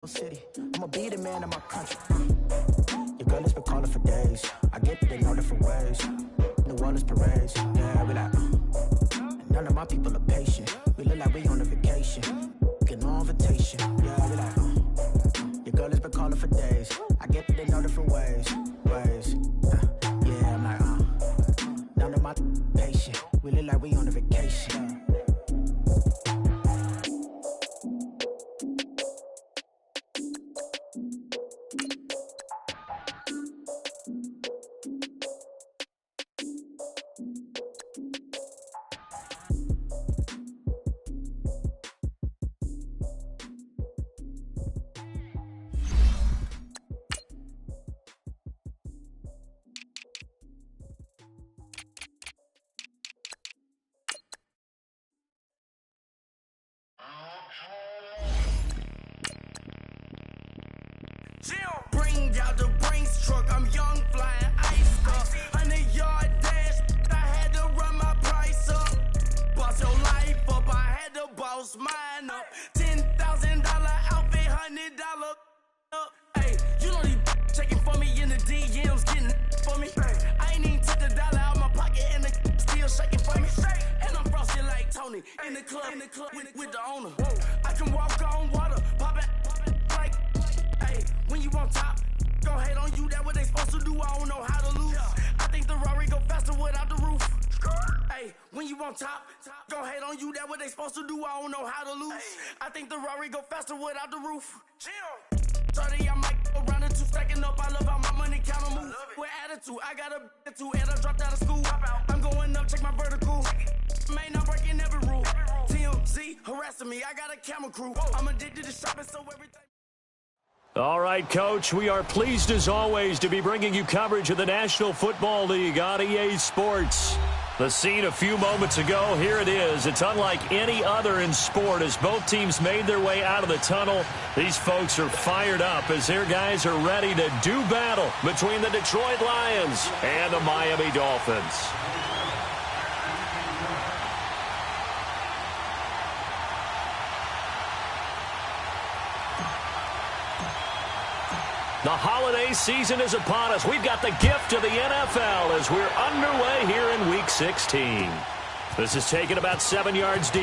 City. I'ma be the man of my country. Your girl has been calling for days. I get it in all different ways. New Orleans parades, yeah, we like. And none of my people are patient. We look like we on a vacation. Get no invitation, yeah, we like. Your girl has been calling for days. I get it in all different ways. Yeah, I'm like, none of my patient. We look like we on a vacation. Bring out the Brinks truck, I'm young, flying ice up. 100-yard dash, I had to run my price up. Boss your life up, I had to boss mine up. $10,000 outfit, $100 up. Hey, you know these checking for me in the DMs, getting for me. I ain't even took the dollar out my pocket and the still shaking for me. And I'm frosty like Tony in the club with the owner. I can walk on water, pop it like. When you on top, gon' hate on you, that what they supposed to do, I don't know how to lose. I think the Rari go faster without the roof. Hey, when you on top, gon' hate on you, that what they supposed to do, I don't know how to lose. I think the Rari go faster without the roof. 30, I might go around the two, stacking up, I love how my money count on move. With attitude, I got a attitude, and I dropped out of school. I'm going up, check my vertical. Man, I'm breaking every rule. TMZ harassing me, I got a camera crew. I'm addicted to shopping, so everything. All right, Coach, we are pleased as always to be bringing you coverage of the National Football League on EA Sports. The scene a few moments ago, here it is. It's unlike any other in sport as both teams made their way out of the tunnel. These folks are fired up as their guys are ready to do battle between the Detroit Lions and the Miami Dolphins. The holiday season is upon us. We've got the gift of the NFL as we're underway here in Week 16. This is taken about 7 yards deep.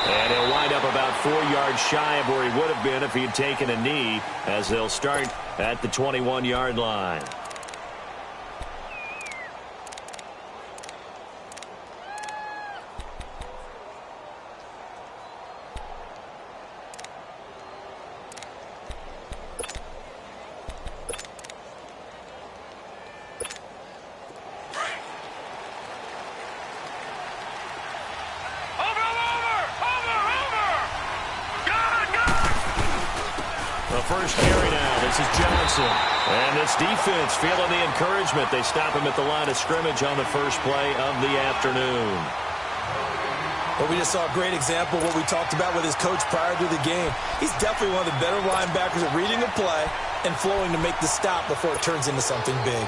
And he'll wind up about 4 yards shy of where he would have been if he had taken a knee, as they'll start at the 21-yard line. First carry now. This is Johnson. And this defense feeling the encouragement. They stop him at the line of scrimmage on the first play of the afternoon. Well, we just saw a great example of what we talked about with his coach prior to the game. He's definitely one of the better linebackers at reading a play and flowing to make the stop before it turns into something big.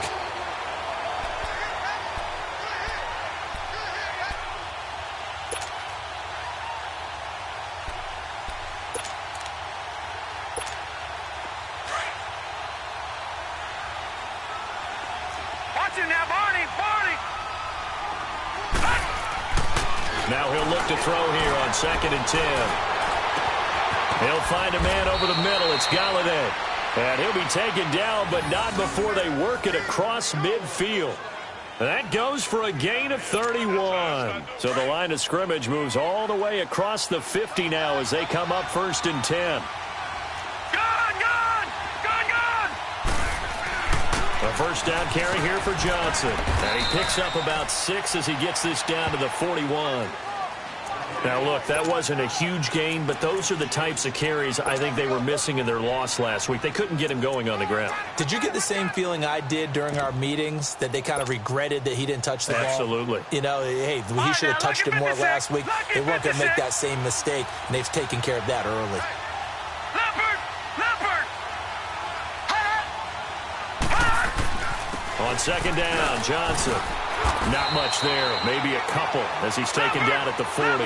Now he'll look to throw here on 2nd and 10. He'll find a man over the middle. It's Galladay. And he'll be taken down, but not before they work it across midfield. That goes for a gain of 31. So the line of scrimmage moves all the way across the 50 now as they come up 1st and 10. A first down carry here for Johnson. And he picks up about 6 as he gets this down to the 41. Now, look, that wasn't a huge gain, but those are the types of carries I think they were missing in their loss last week. They couldn't get him going on the ground. Did you get the same feeling I did during our meetings, that they kind of regretted that he didn't touch the ball? Absolutely. You know, hey, he should have touched it more last week. They weren't going to make that same mistake, and they've taken care of that early. On 2nd down, Johnson. Not much there. Maybe a couple as he's taken down at the 40.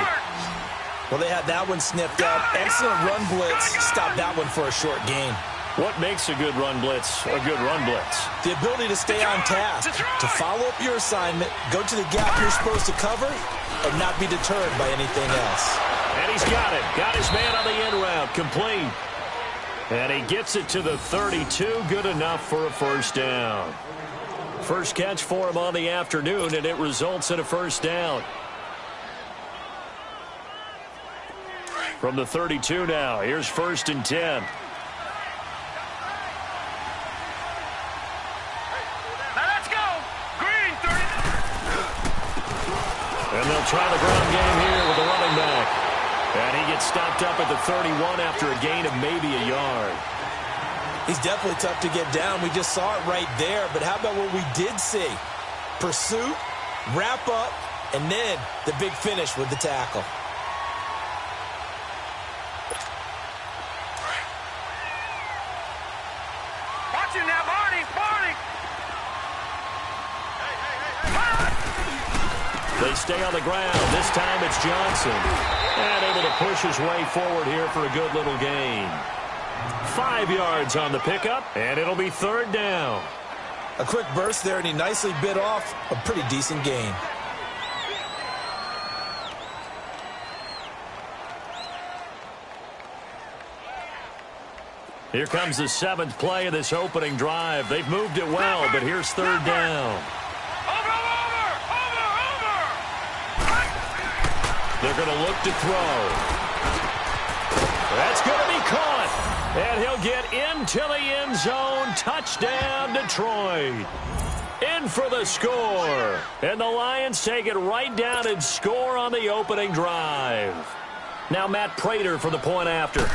Well, they had that one sniffed out. Excellent run blitz. Stopped that one for a short gain. What makes a good run blitz a good run blitz? The ability to stay on task, to follow up your assignment, go to the gap you're supposed to cover, and not be deterred by anything else. And he's got it. Got his man on the end route. Complete. And he gets it to the 32. Good enough for a first down. First catch for him on the afternoon, and it results in a first down. From the 32 now, here's 1st and 10. And they'll try the ground game here with the running back. And he gets stopped up at the 31 after a gain of maybe a yard. He's definitely tough to get down. We just saw it right there. But how about what we did see? Pursuit, wrap up, and then the big finish with the tackle. Watch him now, Barney! They stay on the ground. This time it's Johnson. And able to push his way forward here for a good little gain. 5 yards on the pickup, and it'll be 3rd down. A quick burst there, and he nicely bit off a pretty decent gain. Here comes the 7th play of this opening drive. They've moved it well, but here's 3rd down. They're going to look to throw. That's going to be caught. And he'll get into the end zone. Touchdown, Detroit. In for the score. And the Lions take it right down and score on the opening drive. Now Matt Prater for the point after.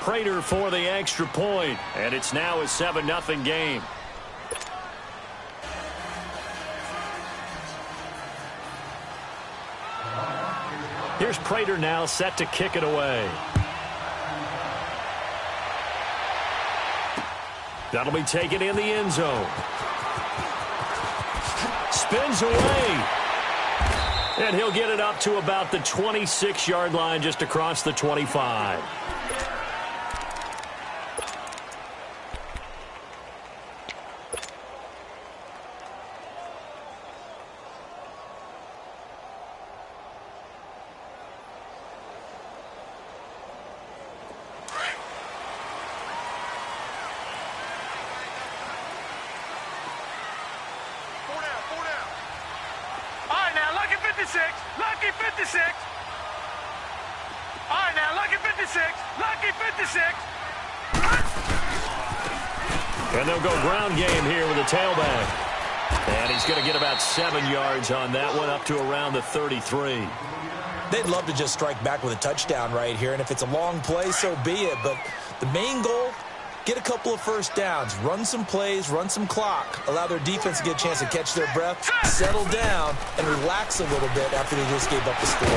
Prater for the extra point. And it's now a 7-0 game. Here's Prater now set to kick it away. That'll be taken in the end zone. Spins away. And he'll get it up to about the 26-yard line just across the 25. Lucky 56. All right, now, lucky 56. Lucky 56. And they'll go ground game here with a tailback. And he's going to get about 7 yards on that one, up to around the 33. They'd love to just strike back with a touchdown right here, and if it's a long play, so be it. But the main goal, get a couple of first downs, run some plays, run some clock, allow their defense to get a chance to catch their breath, settle down, and relax a little bit after they just gave up the score.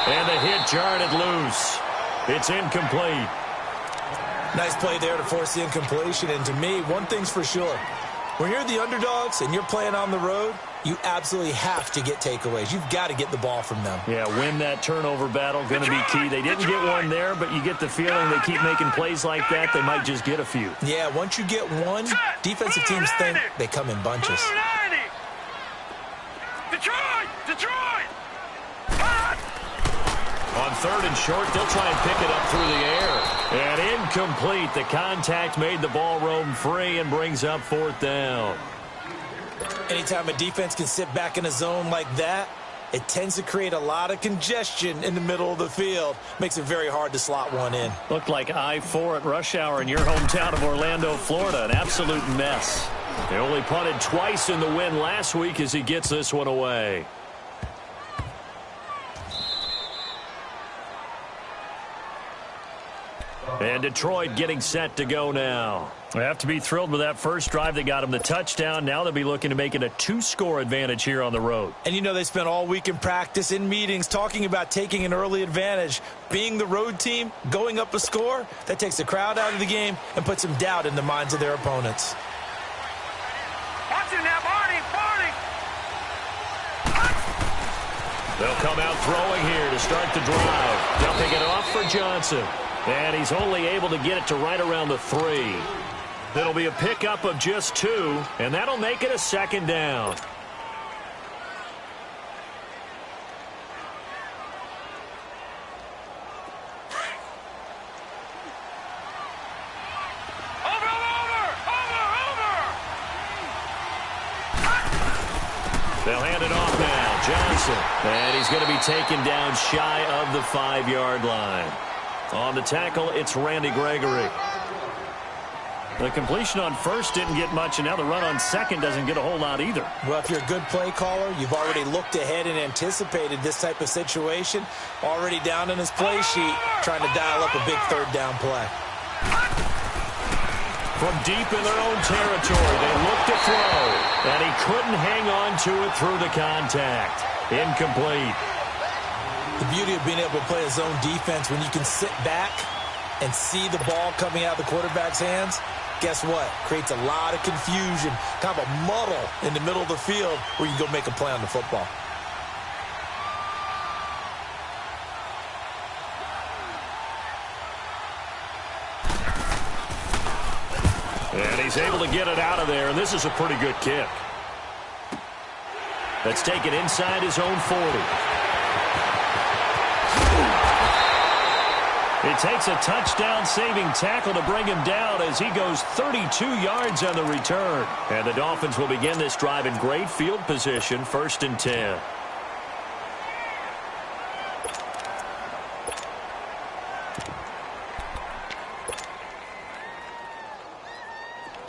And the hit jarred it loose. It's incomplete. Nice play there to force the incompletion. And to me, one thing's for sure. When you're the underdogs and you're playing on the road, you absolutely have to get takeaways. You've got to get the ball from them. Yeah, win that turnover battle, going to be key. They didn't get one there, but you get the feeling they keep making plays like that, they might just get a few. Yeah, once you get one, defensive teams think they come in bunches. Detroit! On third and short, they'll try and pick it up through the air. And incomplete. The contact made the ball roam free and brings up fourth down. Anytime a defense can sit back in a zone like that, it tends to create a lot of congestion in the middle of the field. Makes it very hard to slot one in. Looked like I-4 at rush hour in your hometown of Orlando, Florida. An absolute mess. They only punted twice in the win last week as he gets this one away. And Detroit getting set to go now. They have to be thrilled with that first drive that got them the touchdown. Now they'll be looking to make it a 2-score advantage here on the road. And you know they spent all week in practice, in meetings, talking about taking an early advantage. Being the road team, going up a score, that takes the crowd out of the game and puts some doubt in the minds of their opponents. Watch it now, Barney! They'll come out throwing here to start the drive. Dumping it off for Johnson. And he's only able to get it to right around the 3. It'll be a pickup of just 2, and that'll make it a second down. They'll hand it off now. Johnson. And he's going to be taken down shy of the 5-yard line. On the tackle, it's Randy Gregory. The completion on first didn't get much, and now the run on second doesn't get a whole lot either. Well, if you're a good play caller, you've already looked ahead and anticipated this type of situation. Already down in his play sheet, trying to dial up a big third down play. From deep in their own territory, they look to throw, and he couldn't hang on to it through the contact. Incomplete. The beauty of being able to play a zone defense when you can sit back and see the ball coming out of the quarterback's hands, guess what? Creates a lot of confusion, kind of a muddle in the middle of the field where you can go make a play on the football. And he's able to get it out of there, and this is a pretty good kick. That's taken inside his own 40. It takes a touchdown-saving tackle to bring him down as he goes 32 yards on the return. And the Dolphins will begin this drive in great field position, 1st and 10.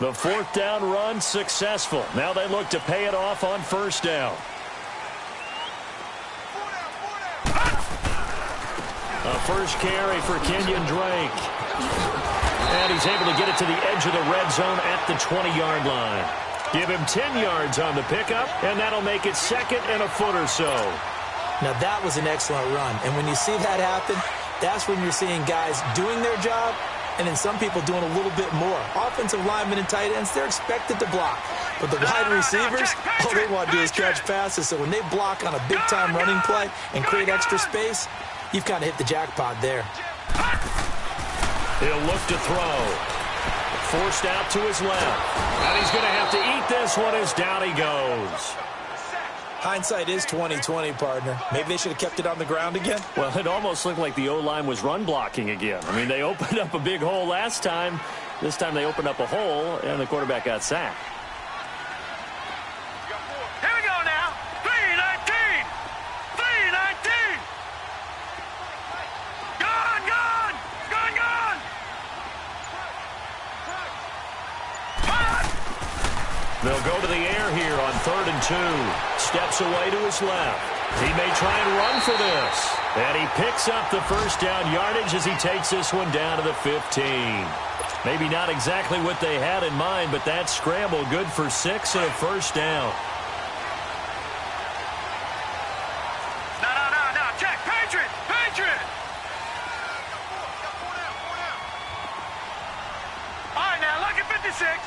The 4th down run successful. Now they look to pay it off on 1st down. A first carry for Kenyon Drake. And he's able to get it to the edge of the red zone at the 20-yard line. Give him 10 yards on the pickup, and that'll make it 2nd and a foot or so. Now that was an excellent run. And when you see that happen, that's when you're seeing guys doing their job and then some people doing a little bit more. Offensive linemen and tight ends, they're expected to block. But the wide receivers, all they want to do is catch passes. So when they block on a big-time running play and create extra space, you've kind of hit the jackpot there. He'll look to throw. Forced out to his left. And he's going to have to eat this one as down he goes. Hindsight is 20/20, partner. Maybe they should have kept it on the ground again. Well, it almost looked like the O-line was run blocking again. I mean, they opened up a big hole last time. This time they opened up a hole, and the quarterback got sacked. Here we go now. 3-19. 3-19. Gone. They'll go to the air here on 3rd and 2. Steps away to his left. He may try and run for this. And he picks up the 1st down yardage as he takes this one down to the 15. Maybe not exactly what they had in mind, but that scramble good for 6 and a 1st down. No. Check. Patriot. All right, now, lucky 56.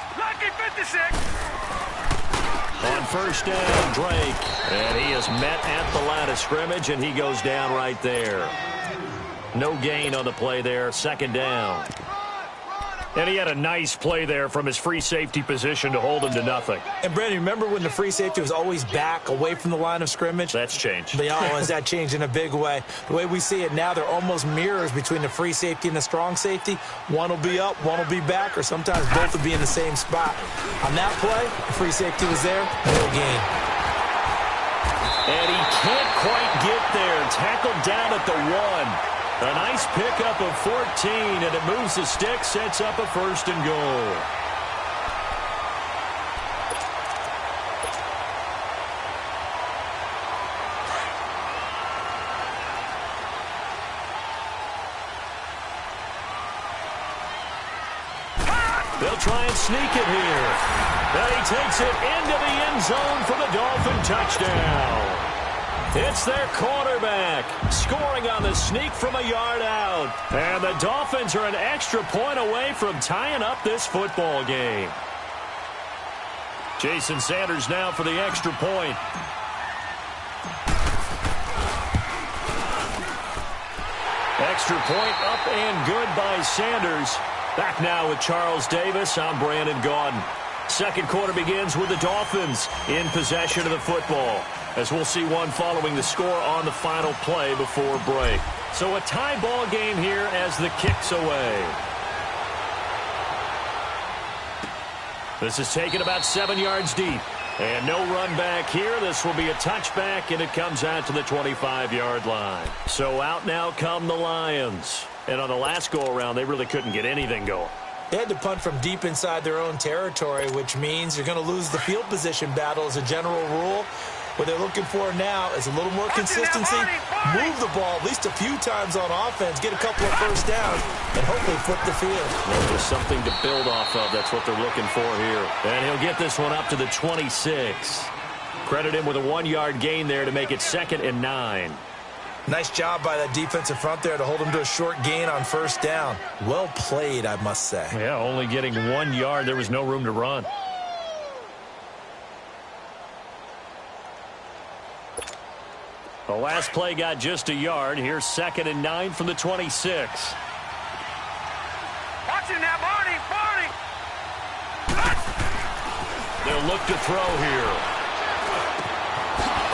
On 1st down, Drake. And he is met at the line of scrimmage, and he goes down right there. No gain on the play there, 2nd down. And he had a nice play there from his free safety position to hold him to nothing. And, Brandon, remember when the free safety was always back away from the line of scrimmage? That's changed. Has that changed in a big way? The way we see it now, they're almost mirrors between the free safety and the strong safety. One will be up, one will be back, or sometimes both will be in the same spot. On that play, the free safety was there, no gain. And he can't quite get there. Tackled down at the 1. A nice pickup of 14, and it moves the stick, sets up a 1st and goal. They'll try and sneak it here. And he takes it into the end zone for the Dolphin touchdown. It's their quarterback scoring on the sneak from a yard out. And the Dolphins are an extra point away from tying up this football game. Jason Sanders now for the extra point. extra point up and good by Sanders. Back now with Charles Davis. I'm Brandon Gaudin. Second quarter begins with the Dolphins in possession of the football, as we'll see one following the score on the final play before break. So a tie ball game here as the kick's away. This is taken about 7 yards deep. And no run back here. This will be a touchback, and it comes out to the 25-yard line. So out now come the Lions. And on the last go-around, they really couldn't get anything going. They had to punt from deep inside their own territory, which means you're going to lose the field position battle as a general rule. What they're looking for now is a little more consistency, move the ball at least a few times on offense, get a couple of first downs, and hopefully flip the field. Well, there's something to build off of. That's what they're looking for here. And he'll get this one up to the 26. Credit him with a 1-yard gain there to make it 2nd and 9. Nice job by that defensive front there to hold him to a short gain on first down. Well played, I must say. Yeah, only getting 1 yard. There was no room to run. The last play got just a yard. Here's 2nd and 9 from the 26. Watch him now, Barney! They'll look to throw here.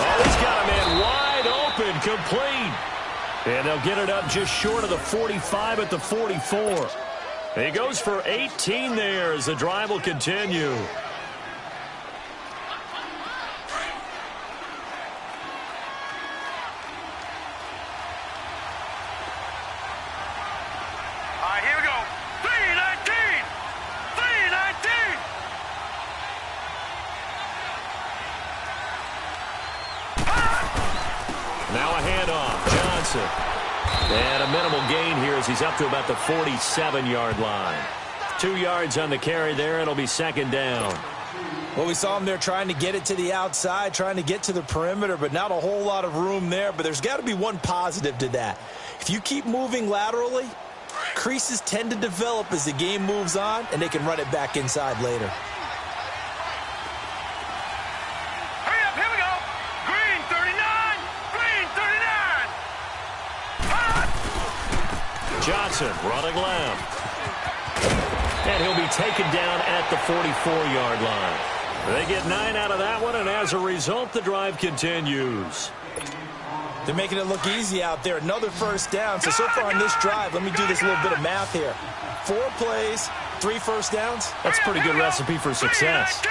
Oh, he's got a man wide open, complete. And they'll get it up just short of the 45 at the 44. He goes for 18 there as the drive will continue. And a minimal gain here as he's up to about the 47-yard line. 2 yards on the carry there, and it'll be 2nd down. Well, we saw him there trying to get it to the outside, trying to get to the perimeter, but not a whole lot of room there. But there's got to be one positive to that. If you keep moving laterally, creases tend to develop as the game moves on, and they can run it back inside later. Johnson running left. And he'll be taken down at the 44-yard line. They get 9 out of that one, and as a result, the drive continues. They're making it look easy out there. Another first down. So far on this drive, let me do this little bit of math here. 4 plays, 3 first downs. That's a pretty good recipe for success.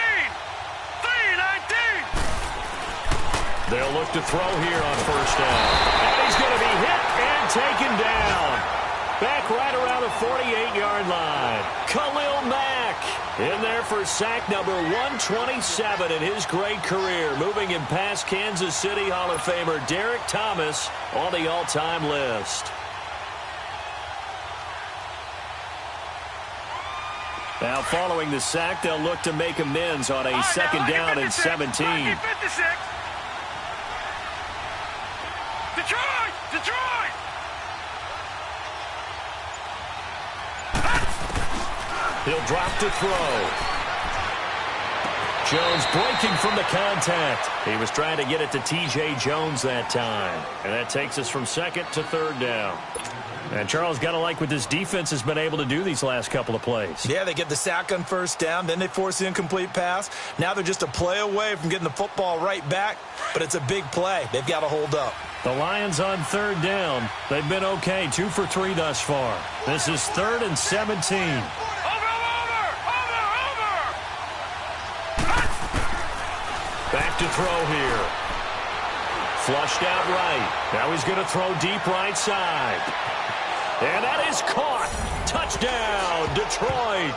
They'll look to throw here on first down. And he's going to be hit and taken down. Back right around the 48-yard line. Khalil Mack in there for sack number 127 in his great career. Moving him past Kansas City Hall of Famer Derek Thomas on the all-time list. Now following the sack, they'll look to make amends on a 2nd down and 17. Detroit! He'll drop to throw. Jones breaking from the contact. He was trying to get it to T.J. Jones that time. And that takes us from 2nd to 3rd down. And Charles, got to like what this defense has been able to do these last couple of plays. Yeah, they get the sack on first down. Then they force the incomplete pass. Now they're just a play away from getting the football right back. But it's a big play. They've got to hold up. The Lions on 3rd down. They've been okay. 2 for 3 thus far. This is 3rd and 17. Back to throw here. Flushed out right. Now he's going to throw deep right side. And that is caught. Touchdown, Detroit.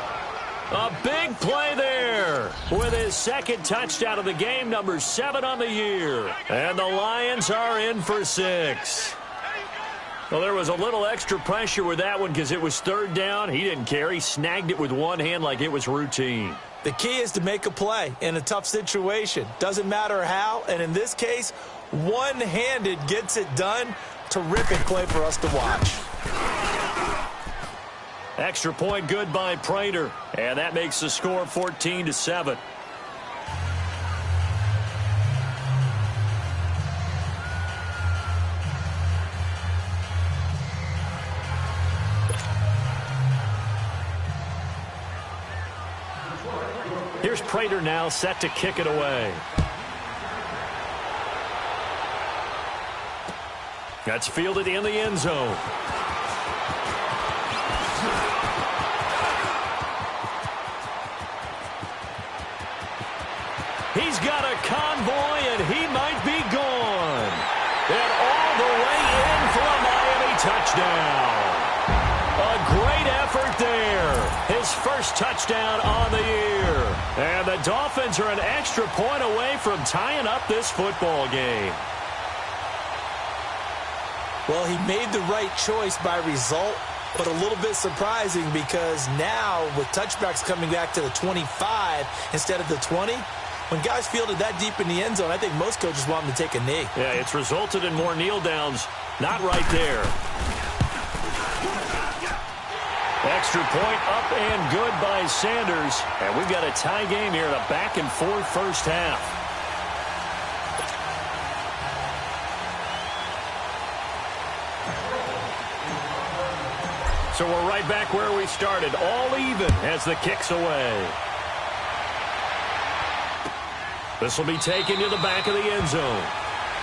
A big play there with his 2nd touchdown of the game, number 7 on the year. And the Lions are in for 6. Well, there was a little extra pressure with that one because it was 3rd down. He didn't care. He snagged it with one hand like it was routine. The key is to make a play in a tough situation. Doesn't matter how, and in this case, one-handed gets it done. Terrific play for us to watch. Extra point good by Prater, and that makes the score 14-7. here's Prater now set to kick it away. That's fielded in the end zone. He's got a convoy, and he might be gone. And all the way in for a Miami touchdown. A great effort there. His first touchdown on the year. And the Dolphins are an extra point away from tying up this football game. Well, he made the right choice by result, but a little bit surprising because now with touchbacks coming back to the 25 instead of the 20, when guys fielded that deep in the end zone, I think most coaches want them to take a knee. Yeah, it's resulted in more kneel downs. Not right there. Extra point up and good by Sanders. And we've got a tie game here in a back-and-forth first half. So we're right back where we started, all even as the kick's away. This will be taken to the back of the end zone.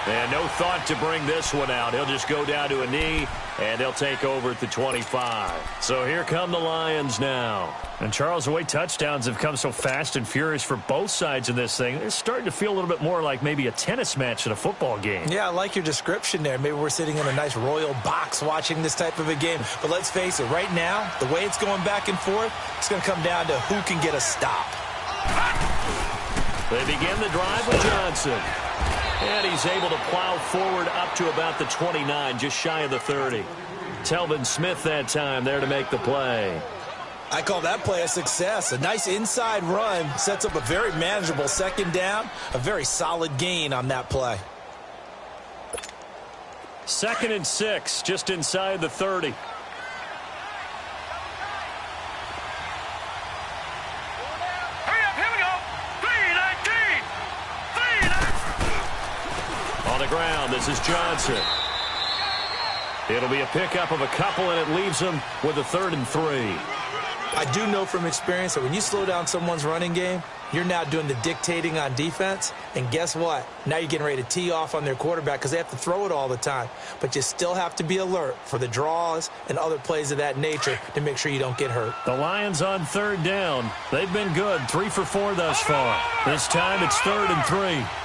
And no thought to bring this one out. He'll just go down to a knee, and they'll take over at the 25. So here come the Lions now. And, Charles, the way touchdowns have come so fast and furious for both sides in this thing, it's starting to feel a little bit more like maybe a tennis match than a football game. Yeah, I like your description there. Maybe we're sitting in a nice royal box watching this type of a game. But let's face it, right now, the way it's going back and forth, it's going to come down to who can get a stop. They begin the drive with Johnson. And he's able to plow forward up to about the 29, just shy of the 30. Telvin Smith that time there to make the play. I call that play a success. A nice inside run sets up a very manageable second down. A very solid gain on that play. 2nd and 6, just inside the 30. Ground. This is Johnson. It'll be a pickup of a couple, and it leaves him with a 3rd and 3. I do know from experience that when you slow down someone's running game, you're now doing the dictating on defense. And guess what? Now you're getting ready to tee off on their quarterback because they have to throw it all the time. But you still have to be alert for the draws and other plays of that nature to make sure you don't get hurt. The Lions on 3rd down. They've been good, 3 for 4 thus far. This time it's 3rd and 3.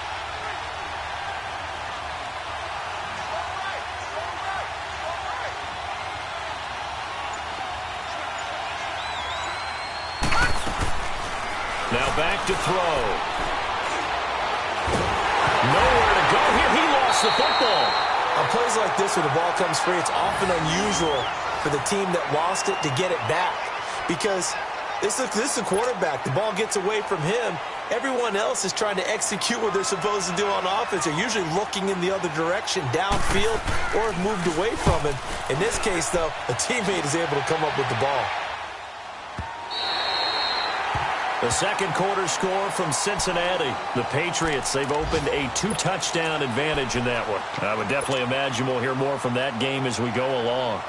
Now back to throw. Nowhere to go here. He lost the football. On plays like this where the ball comes free, it's often unusual for the team that lost it to get it back. Because this is a quarterback. The ball gets away from him. Everyone else is trying to execute what they're supposed to do on offense. They're usually looking in the other direction, downfield, or have moved away from him. In this case, though, a teammate is able to come up with the ball. The second quarter score from Cincinnati. The Patriots, they've opened a 2-touchdown advantage in that one. I would definitely imagine we'll hear more from that game as we go along.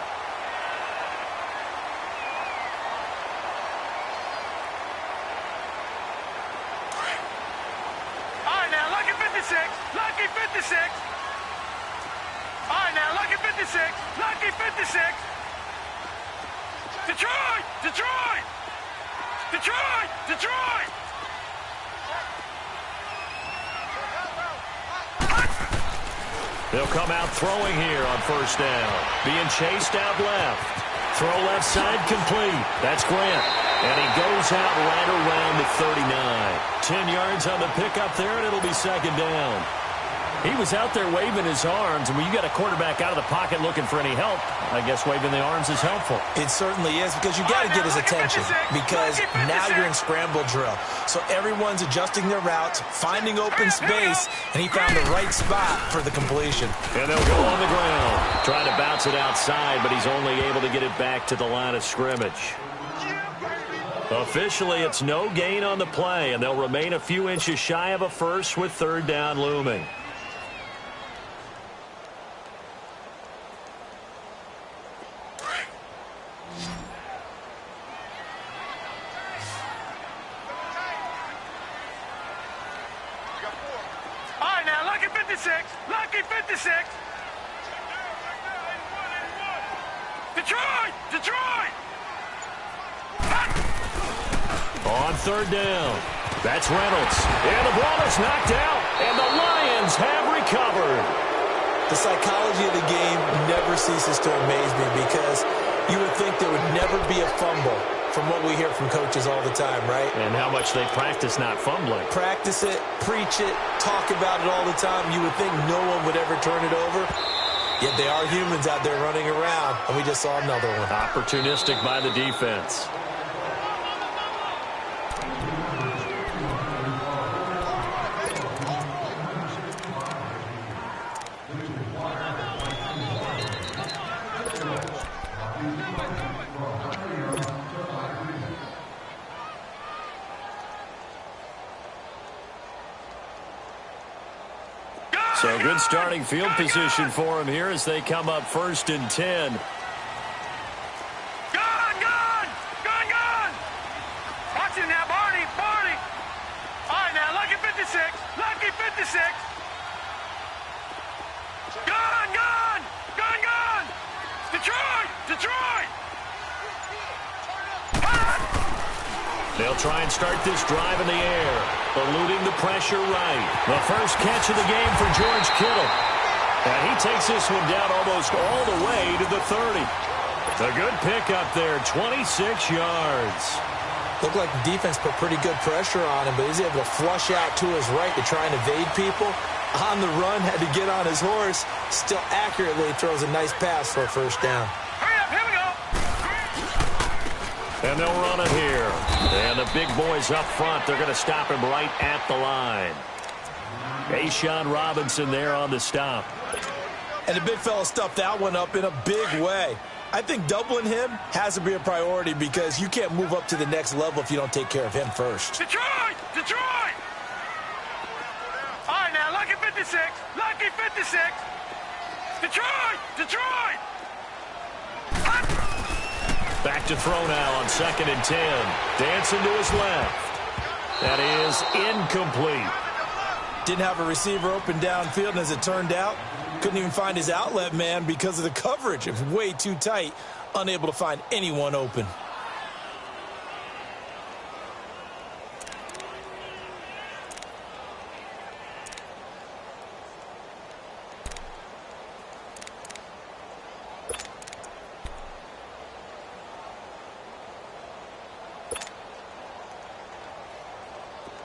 All right, now, lucky 56. Lucky 56. All right, now, lucky 56. Lucky 56. Detroit! Detroit! Detroit! Detroit! They'll come out throwing here on 1st down. Being chased out left. Throw left side complete. That's Grant. And he goes out right around the 39. 10 yards on the pickup there, and it'll be 2nd down. He was out there waving his arms, and when you got a quarterback out of the pocket looking for any help, I guess waving the arms is helpful. It certainly is, because you got to get his attention, because now you're in scramble drill. So everyone's adjusting their routes, finding open space, and he found the right spot for the completion. And they'll go on the ground, trying to bounce it outside, but he's only able to get it back to the line of scrimmage. Officially, it's no gain on the play, and they'll remain a few inches shy of a first with 3rd down looming. 56. Detroit! Detroit! On third down. That's Reynolds. And the ball is knocked out, and the Lions have recovered. The psychology of the game never ceases to amaze me because you would think there would never be a fumble from what we hear from coaches all the time, right? And how much they practice not fumbling. Practice it, preach it, talk about it all the time. You would think no one would ever turn it over. Yet they are humans out there running around, and we just saw another one. Opportunistic by the defense. So good starting field position for him here as they come up 1st and 10. Gone! Watch it now, Barney! All right, now, lucky 56. Gone! Detroit! They'll try and start this drive in the air, eluding the pressure right. The first catch of the game for George Kittle. And he takes this one down almost all the way to the 30. It's a good pickup there, 26 yards. Looked like the defense put pretty good pressure on him, but he's able to flush out to his right to try and evade people. On the run, had to get on his horse. Still accurately throws a nice pass for a first down. Hurry up, here we go! And they'll run it here. And the big boys up front, they're going to stop him right at the line. A'Shawn Robinson there on the stop. And the big fella stuffed that one up in a big way. I think doubling him has to be a priority because you can't move up to the next level if you don't take care of him first. Detroit! All right, now, lucky 56. Detroit! Back to throw now on 2nd and 10. Dancing to his left. That is incomplete. Didn't have a receiver open downfield, and as it turned out, couldn't even find his outlet man because of the coverage. It was way too tight, unable to find anyone open.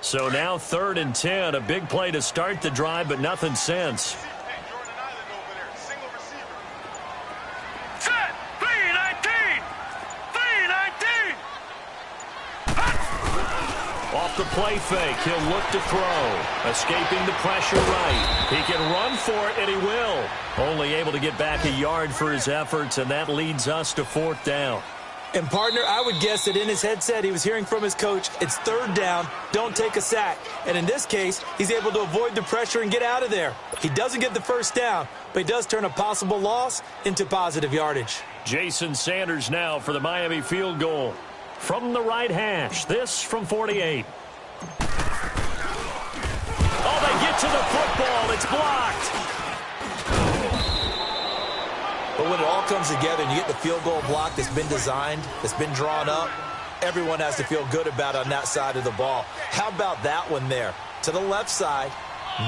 So now 3rd and 10, a big play to start the drive, but nothing since. Set, 319! Off the play fake, he'll look to throw. Escaping the pressure right. He can run for it, and he will. Only able to get back a yard for his efforts, and that leads us to 4th down. And, partner, I would guess that in his headset he was hearing from his coach, it's 3rd down, don't take a sack. And in this case, he's able to avoid the pressure and get out of there. He doesn't get the first down, but he does turn a possible loss into positive yardage. Jason Sanders now for the Miami field goal. From the right hash, this from 48. Oh, they get to the football. It's blocked. But when it all comes together and you get the field goal block that's been designed, that's been drawn up, everyone has to feel good about it on that side of the ball. How about that one there? To the left side,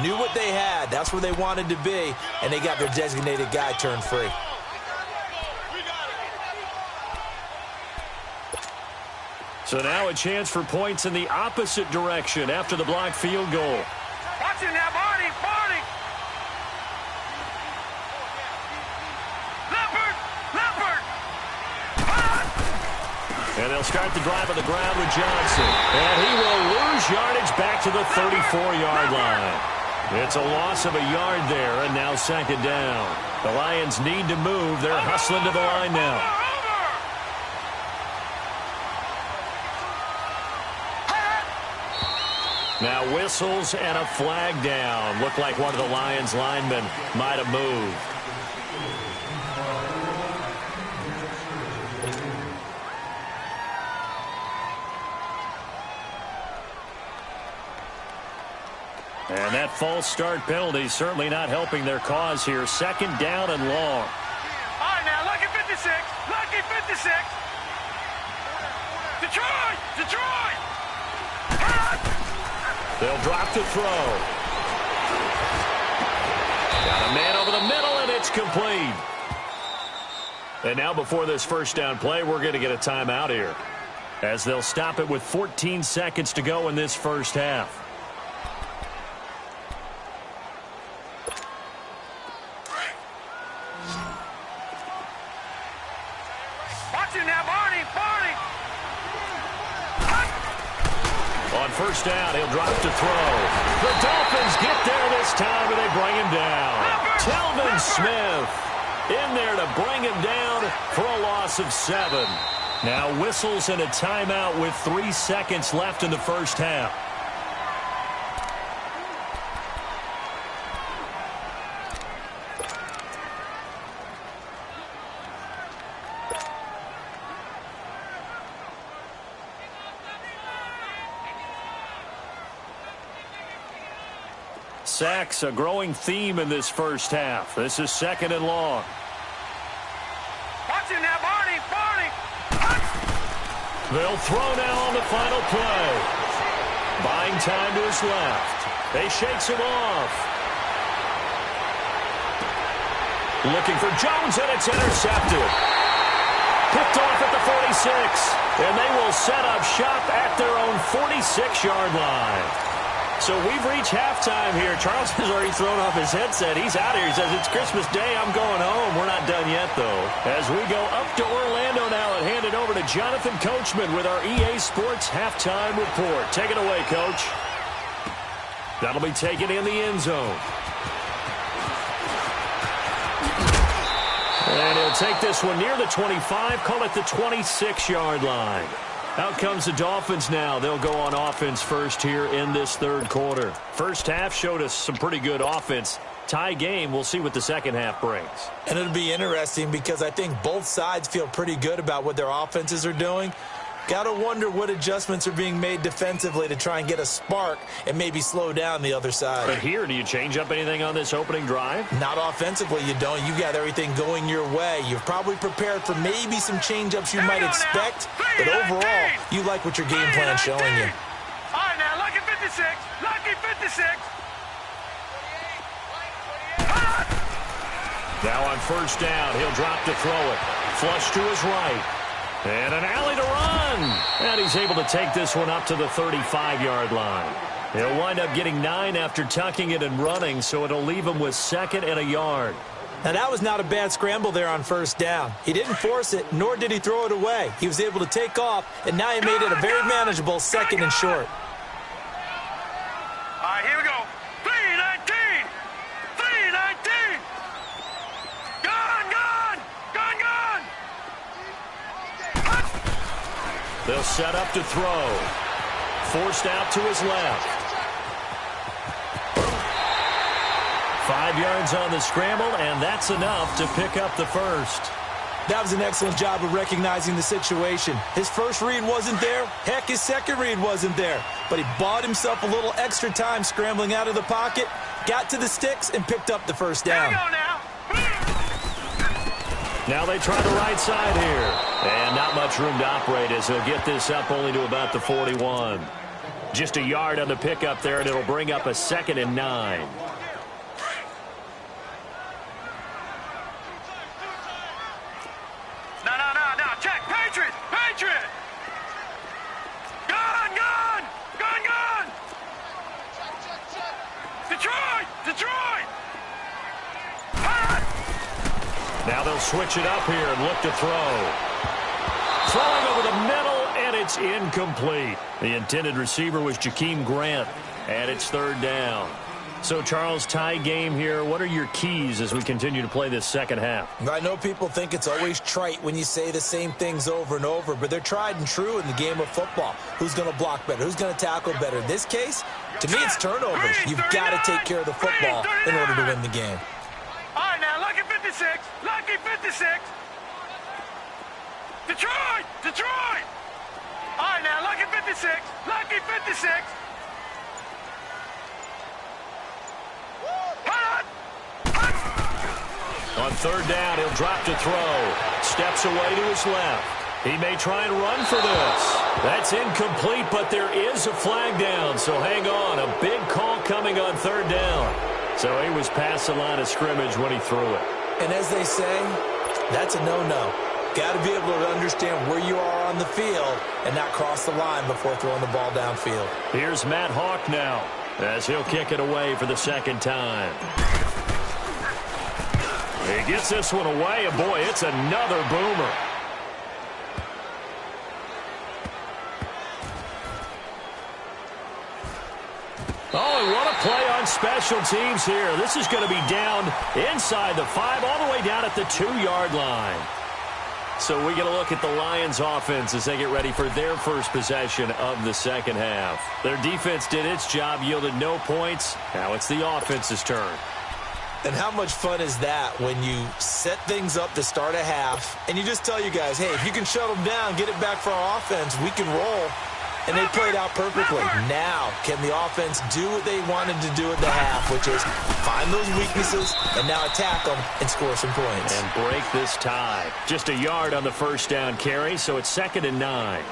knew what they had. That's where they wanted to be, and they got their designated guy turned free. So now a chance for points in the opposite direction after the blocked field goal. Watch it now, Barney! And they'll start the drive on the ground with Johnson. And he will lose yardage back to the 34-yard line. It's a loss of a yard there, and now 2nd down. The Lions need to move. They're hustling to the line now. Now whistles and a flag down. Looked like one of the Lions linemen might have moved. And that false start penalty certainly not helping their cause here. Second down and long. All right, now, lucky 56. Lucky 56. Detroit! Detroit! They'll drop to throw. Got a man over the middle, and it's complete. And now before this first down play, we're going to get a timeout here, as they'll stop it with 14 seconds to go in this first half. Watch it now, Barney! Barney! On first down, he'll drop to throw. The Dolphins get there this time, and they bring him down. Telvin Smith in there to bring him down for a loss of 7. Now whistles and a timeout with 3 seconds left in the first half. Sacks, a growing theme in this first half. This is second and long. Watch it now, Barney! Barney! They'll throw now on the final play. Buying time to his left. They shakes him off. Looking for Jones, and it's intercepted. Picked off at the 46. And they will set up shop at their own 46-yard line. So we've reached halftime here. Charles has already thrown off his headset. He's out here. He says, it's Christmas Day. I'm going home. We're not done yet, though. As we go up to Orlando now and hand it over to Jonathan Coachman with our EA Sports Halftime Report. Take it away, Coach. That'll be taken in the end zone. And he'll take this one near the 25, call it the 26-yard line. Out comes the Dolphins now. They'll go on offense first here in this third quarter. First half showed us some pretty good offense. Tie game. We'll see what the second half brings. And it'll be interesting because I think both sides feel pretty good about what their offenses are doing. Got to wonder what adjustments are being made defensively to try and get a spark and maybe slow down the other side. But here, do you change up anything on this opening drive? Not offensively, you don't. You got everything going your way. You've probably prepared for maybe some change-ups you might expect, but overall, you like what your game plan's showing you. All right, now, lucky 56. Lucky 56. Now on first down, he'll drop to throw it. Flush to his right. And an alley to run. And he's able to take this one up to the 35-yard line. He'll wind up getting 9 after tucking it and running, so it'll leave him with 2nd and a yard. Now, that was not a bad scramble there on first down. He didn't force it, nor did he throw it away. He was able to take off, and now he made it a very manageable 2nd and short. All right, here we go. 3-19. 3-19. Gone, gone. Gone, gone. They'll set up to throw. Forced out to his left. 5 yards on the scramble, and that's enough to pick up the first. That was an excellent job of recognizing the situation. His first read wasn't there. Heck, his second read wasn't there. But he bought himself a little extra time scrambling out of the pocket, got to the sticks, and picked up the first down. Here we go now. Now they try the right side here. And not much room to operate as he'll get this up only to about the 41. Just a yard on the pickup there, and it'll bring up a 2nd and 9. No. Check. Patriot. Patriot. Gone, gone. Gone, gone. Detroit. Detroit. Now they'll switch it up here and look to throw. Throwing over the middle, and it's incomplete. The intended receiver was Jakeem Grant, and it's 3rd down. So, Charles, tie game here. What are your keys as we continue to play this second half? I know people think it's always trite when you say the same things over and over, but they're tried and true in the game of football. Who's going to block better? Who's going to tackle better? In this case, to me, it's turnovers. You've got to take care of the football in order to win the game. All right, now, lucky 56. Lucky 56. Detroit. Detroit. All right, now, lucky 56. Lucky 56. On third down, he'll drop to throw. Steps away to his left. He may try and run for this. That's incomplete, but there is a flag down, so hang on. A big call coming on third down. So he was past the line of scrimmage when he threw it. And as they say, that's a no-no. Got to be able to understand where you are on the field and not cross the line before throwing the ball downfield. Here's Matt Hawk now as he'll kick it away for the second time. He gets this one away, and boy, it's another boomer. Oh, and what a play on special teams here. This is going to be down inside the 5, all the way down at the 2-yard line. So we get a look at the Lions offense as they get ready for their first possession of the second half. Their defense did its job, yielded no points. Now it's the offense's turn. And how much fun is that when you set things up to start a half and you just tell you guys, hey, if you can shut them down, get it back for our offense, we can roll. And they played out perfectly. Now, can the offense do what they wanted to do at the half, which is find those weaknesses and now attack them and score some points. And break this tie. Just a yard on the first down carry, so it's 2nd and 9.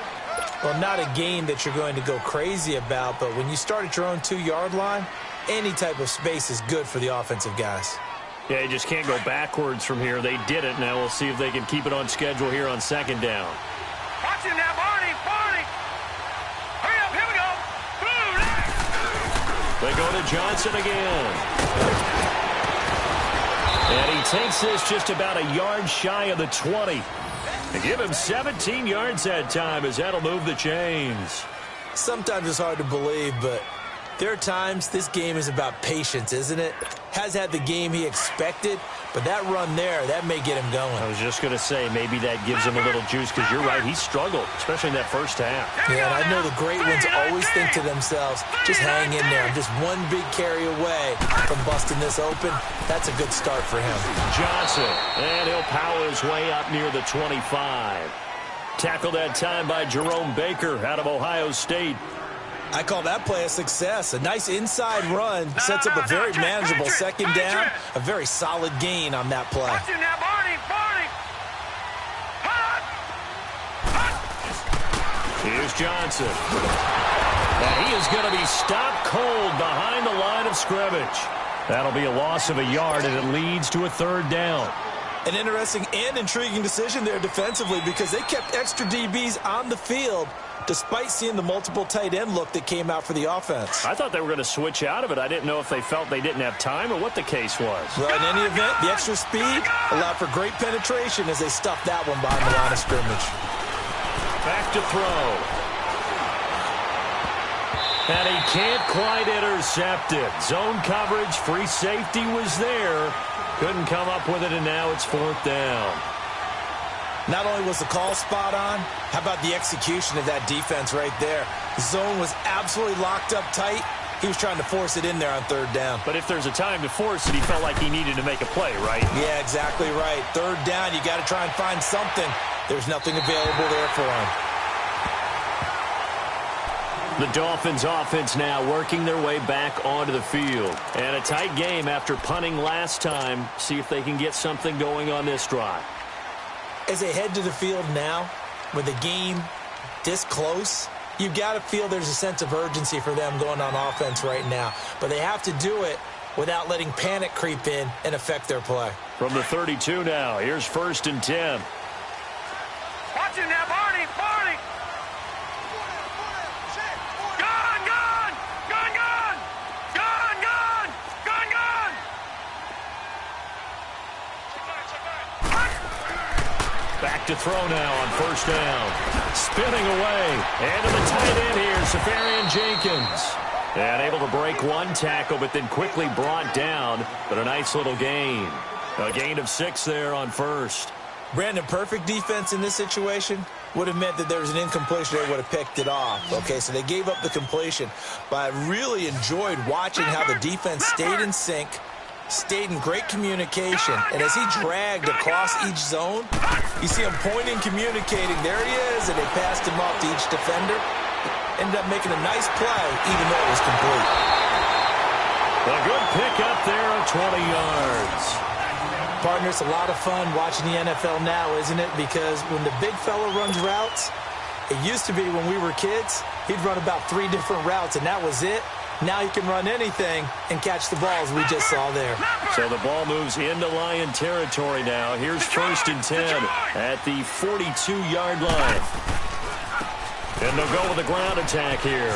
Well, not a game that you're going to go crazy about, but when you start at your own 2-yard line, any type of space is good for the offensive guys. Yeah, you just can't go backwards from here. They did it. Now we'll see if they can keep it on schedule here on 2nd down. Watch him now, Barney. Hurry up, here we go. They go to Johnson again. And he takes this just about a yard shy of the 20. They give him 17 yards that time as that'll move the chains. Sometimes it's hard to believe, but there are times this game is about patience, isn't it? Has had the game he expected, but that run there, that may get him going. I was just going to say, maybe that gives him a little juice, because you're right, he struggled, especially in that first half. Yeah, and I know the great ones always think to themselves, just hang in there. I'm just one big carry away from busting this open. That's a good start for him. Johnson, and he'll power his way up near the 25. Tackled that time by Jerome Baker out of Ohio State. I call that play a success. A nice inside run sets up a very manageable second down. A very solid gain on that play. Watch him now, Barney. Here's Johnson. And he is going to be stopped cold behind the line of scrimmage. That'll be a loss of a yard, and it leads to a 3rd down. An interesting and intriguing decision there defensively, because they kept extra DBs on the field despite seeing the multiple tight end look that came out for the offense. I thought they were going to switch out of it. I didn't know if they felt they didn't have time or what the case was. Well, in any event, the extra speed allowed for great penetration as they stuffed that one behind the line of scrimmage. Back to throw. And he can't quite intercept it. Zone coverage, free safety was there. Couldn't come up with it, and now it's 4th down. Not only was the call spot on, how about the execution of that defense right there? The zone was absolutely locked up tight. He was trying to force it in there on 3rd down. But if there's a time to force it, he felt like he needed to make a play, right? Yeah, exactly right. 3rd down, you got to try and find something. There's nothing available there for him. The Dolphins offense now working their way back onto the field. And a tight game after punting last time. See if they can get something going on this drive. As they head to the field now, with the game this close, you've got to feel there's a sense of urgency for them going on offense right now. But they have to do it without letting panic creep in and affect their play. From the 32 now, here's 1st and 10. Watch him now, Barney. Back to throw now on 1st down. Spinning away. And to the tight end here, Safarian Jenkins. And able to break one tackle, but then quickly brought down. But a nice little gain. A gain of 6 there on 1st. Brandon, perfect defense in this situation would have meant that there was an incompletion. They would have picked it off. Okay, so they gave up the completion. But I really enjoyed watching how the defense stayed in sync, stayed in great communication. And as he dragged across each zone, you see him pointing, communicating. There he is, and they passed him off to each defender. Ended up making a nice play, even though it was complete. A good pick up there of 20 yards. Partner, it's a lot of fun watching the NFL now, isn't it? Because when the big fella runs routes, it used to be when we were kids, he'd run about 3 different routes, and that was it. Now he can run anything and catch the balls we just saw there. So the ball moves into Lion territory now. Here's 1st and 10 at the 42-yard line. And they'll go with a ground attack here.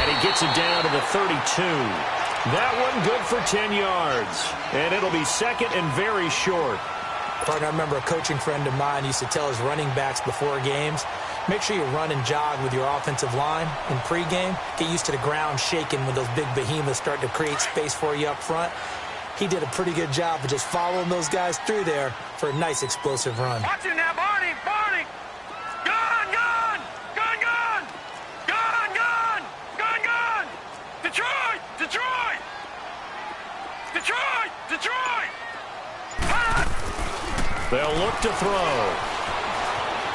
And he gets it down to the 32. That one good for 10 yards. And it'll be 2nd and very short. Partner, I remember a coaching friend of mine used to tell his running backs before games, make sure you run and jog with your offensive line in pregame. Get used to the ground shaking when those big behemoths start to create space for you up front. He did a pretty good job of just following those guys through there for a nice explosive run. Watch it now, Barney! Barney! Gun! Gun! Gun! Gun! Gun! Gun! Gun! Gun! Detroit! Detroit! Detroit! Detroit! They'll look to throw.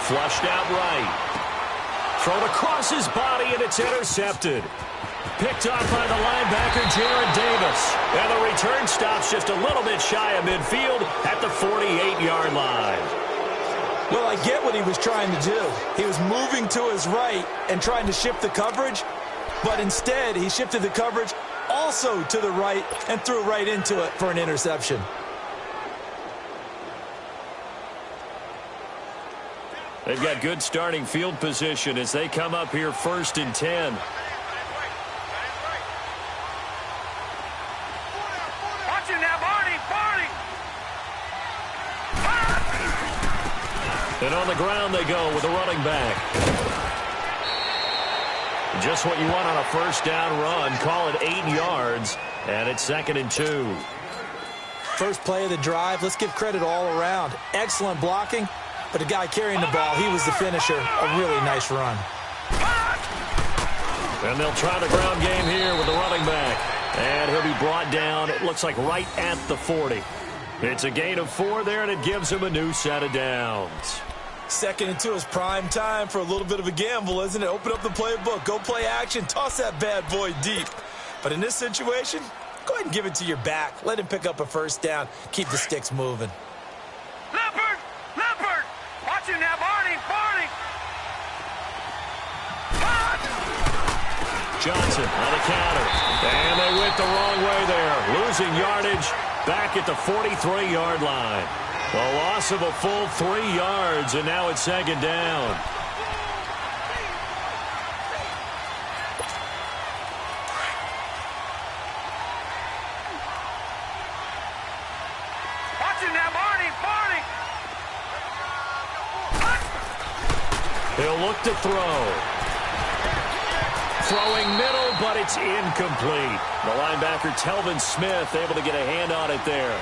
Flushed out right. Thrown across his body, and it's intercepted. Picked off by the linebacker, Jared Davis. And the return stops just a little bit shy of midfield at the 48-yard line. Well, I get what he was trying to do. He was moving to his right and trying to shift the coverage, but instead he shifted the coverage also to the right and threw right into it for an interception. They've got good starting field position as they come up here 1st and 10. Watch it now, Barney! Barney! And on the ground they go with a running back. Just what you want on a 1st down run. Call it 8 yards, and it's 2nd and 2. First play of the drive. Let's give credit all around. Excellent blocking. But the guy carrying the ball, he was the finisher. A really nice run. And they'll try the ground game here with the running back. And he'll be brought down, it looks like, right at the 40. It's a gain of 4 there, and it gives him a new set of downs. 2nd and 2 is prime time for a little bit of a gamble, isn't it? Open up the playbook, go play action, toss that bad boy deep. But in this situation, go ahead and give it to your back. Let him pick up a 1st down. Keep the sticks moving. Leopard! Leopard! Watch it now, Barney! Barney! Johnson on the counter. And they went the wrong way there. Losing yardage back at the 43-yard line. A loss of a full 3 yards, and now it's 2nd down. Watch it now, Barney! Barney! He'll look to throw. Throwing middle, but it's incomplete. The linebacker, Telvin Smith, able to get a hand on it there.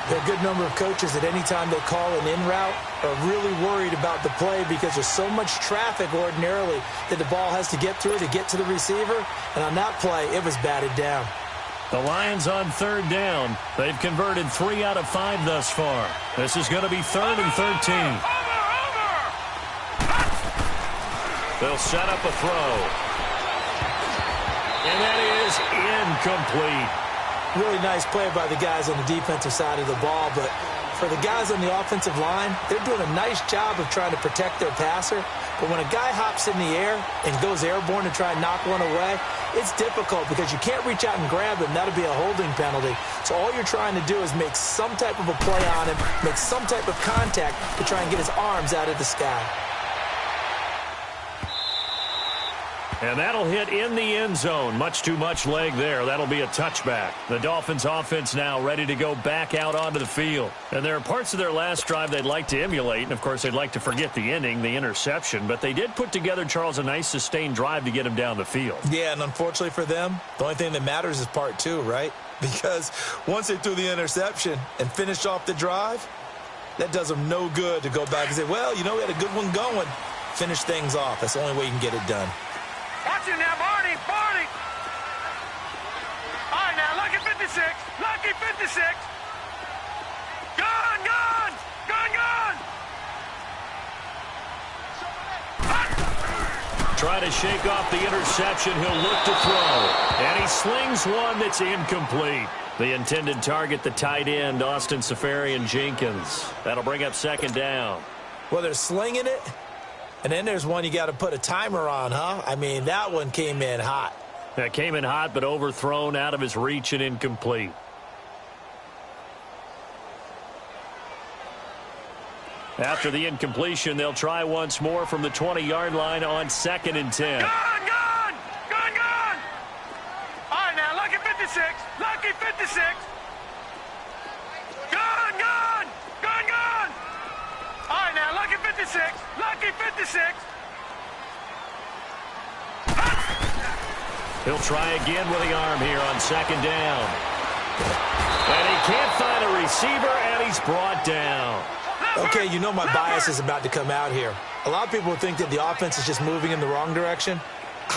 There are a good number of coaches that any time they call an in route are really worried about the play because there's so much traffic ordinarily that the ball has to get through to get to the receiver. And on that play, it was batted down. The Lions on 3rd down. They've converted 3 out of 5 thus far. This is going to be 3rd and 13. They'll set up a throw. And that is incomplete. Really nice play by the guys on the defensive side of the ball, but for the guys on the offensive line, they're doing a nice job of trying to protect their passer. But when a guy hops in the air and goes airborne to try and knock one away, it's difficult because you can't reach out and grab him. That'll be a holding penalty. So all you're trying to do is make some type of a play on him, make some type of contact to try and get his arms out of the sky. And that'll hit in the end zone. Much too much leg there. That'll be a touchback. The Dolphins offense now ready to go back out onto the field. And there are parts of their last drive they'd like to emulate. And, of course, they'd like to forget the ending, the interception. But they did put together, Charles, a nice sustained drive to get him down the field. Yeah, and unfortunately for them, the only thing that matters is part 2, right? Because once they threw the interception and finished off the drive, that does them no good to go back and say, well, you know, we had a good one going. Finish things off. That's the only way you can get it done. Watch it now, Barney! Barney! All right, now, lucky 56! Lucky 56! Gun! Gun! Gun! Gun! Try to shake off the interception. He'll look to throw. And he slings one that's incomplete. The intended target, the tight end, Austin Seferian-Jenkins. That'll bring up second down. Well, they're slinging it, and then there's one you got to put a timer on, huh? I mean, that one came in hot. That came in hot, but overthrown, out of his reach, and incomplete. After the incompletion, they'll try once more from the 20-yard line on 2nd and 10. Gone! All right, now, lucky 56. Lucky 56. Gone! All right, now, lucky 56. Lucky 56. He'll try again with the arm here on 2nd down. And he can't find a receiver, and he's brought down. Okay, you know my bias is about to come out here. A lot of people think that the offense is just moving in the wrong direction.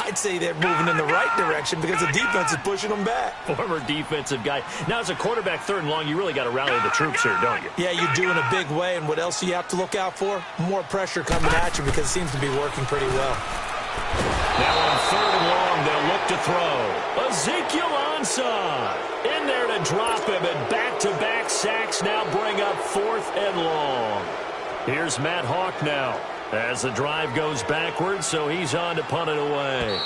I'd say they're moving in the right direction because the defense is pushing them back. Former defensive guy. Now, as a quarterback, 3rd and long, you really got to rally the troops here, don't you? Yeah, you do in a big way, and what else do you have to look out for? More pressure coming at you because it seems to be working pretty well. Now on 3rd and long, they'll look to throw. Ezekiel Ansah in there to drop him, and back-to-back sacks now bring up 4th and long. Here's Matt Hawk now as the drive goes backwards, so he's on to punt it away.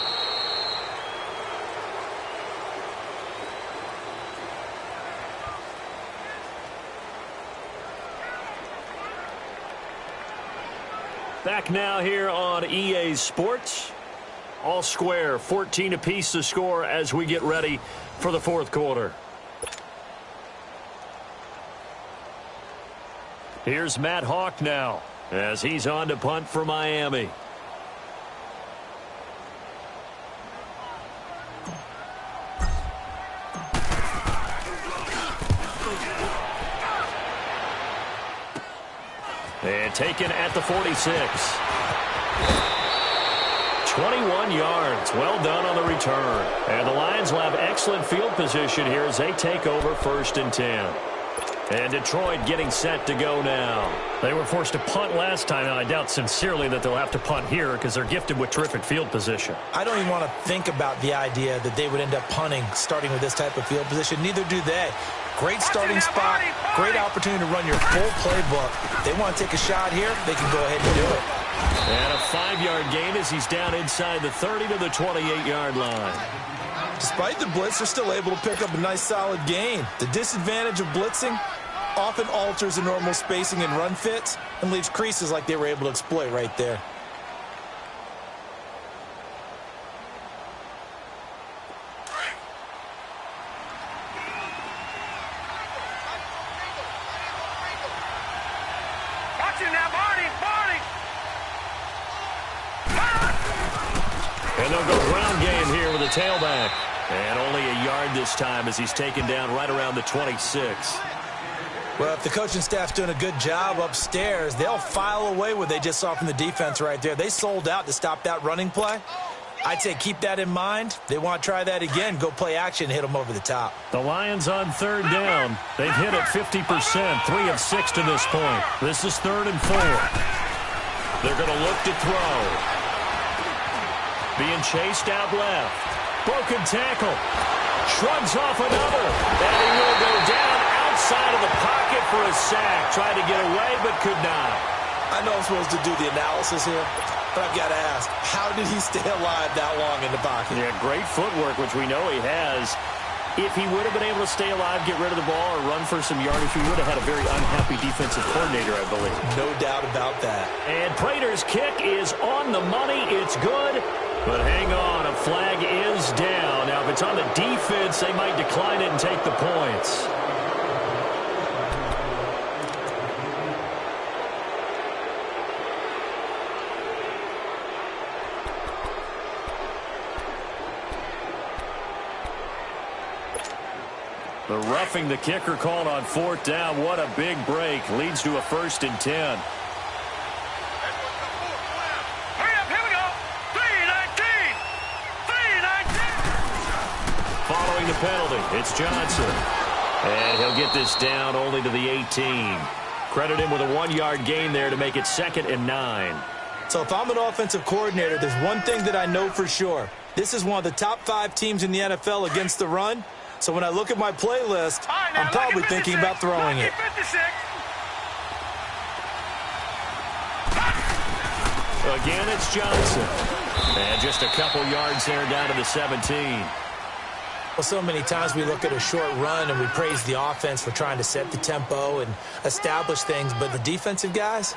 Back now here on EA Sports. All square, 14 apiece to score as we get ready for the 4th quarter. Here's Matt Hawk now as he's on to punt for Miami. And taken at the 46. 21 yards. Well done on the return. And the Lions will have excellent field position here as they take over 1st and 10. And Detroit getting set to go now. They were forced to punt last time, and I doubt sincerely that they'll have to punt here because they're gifted with terrific field position. I don't even want to think about the idea that they would end up punting starting with this type of field position. Neither do they. Great starting spot, great opportunity to run your full playbook. They want to take a shot here, they can go ahead and do it. And a 5-yard gain as he's down inside the 30 to the 28-yard line. Despite the blitz, they're still able to pick up a nice solid gain. The disadvantage of blitzing often alters the normal spacing and run fits and leaves creases like they were able to exploit right there. And they'll go ground game here with a tailback. And only a yard this time as he's taken down right around the 26. Well, if the coaching staff's doing a good job upstairs, they'll file away what they just saw from the defense right there. They sold out to stop that running play. I'd say keep that in mind. They want to try that again. Go play action, hit them over the top. The Lions on 3rd down. They've hit it 50%, 3 of 6 to this point. This is 3rd and 4. They're going to look to throw. Being chased out left. Broken tackle. Shrugs off another. And he will go down outside of the pocket for a sack. Tried to get away, but could not. I know I'm supposed to do the analysis here, but I've got to ask, how did he stay alive that long in the pocket? Yeah, great footwork, which we know he has. If he would have been able to stay alive, get rid of the ball, or run for some yardage, he would have had a very unhappy defensive coordinator, I believe. No doubt about that. And Prater's kick is on the money. It's good. But hang on, a flag is down. Now, if it's on the defense, they might decline it and take the points. The roughing the kicker called on 4th down. What a big break. Leads to a 1st and 10. Following the penalty, it's Johnson. And he'll get this down only to the 18. Credit him with a 1-yard gain there to make it 2nd and 9. So if I'm an offensive coordinator, there's one thing that I know for sure. This is one of the top 5 teams in the NFL against the run. So when I look at my playlist, I'm probably thinking about throwing it. Again, it's Johnson. And just a couple yards there down to the 17. Well, so many times we look at a short run and we praise the offense for trying to set the tempo and establish things, but the defensive guys,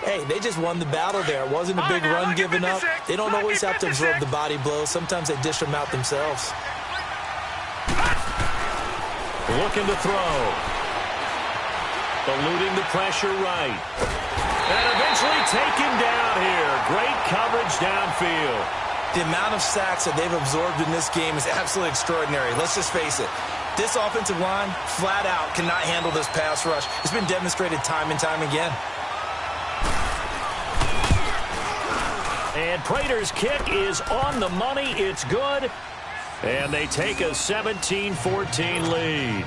hey, they just won the battle there. It wasn't a big run given up. They don't always have to absorb the body blows. Sometimes they dish them out themselves. Looking to throw. Eluding the pressure right. And eventually taken down here. Great coverage downfield. The amount of sacks that they've absorbed in this game is absolutely extraordinary. Let's just face it. This offensive line, flat out, cannot handle this pass rush. It's been demonstrated time and time again. And Prater's kick is on the money. It's good. And they take a 17-14 lead.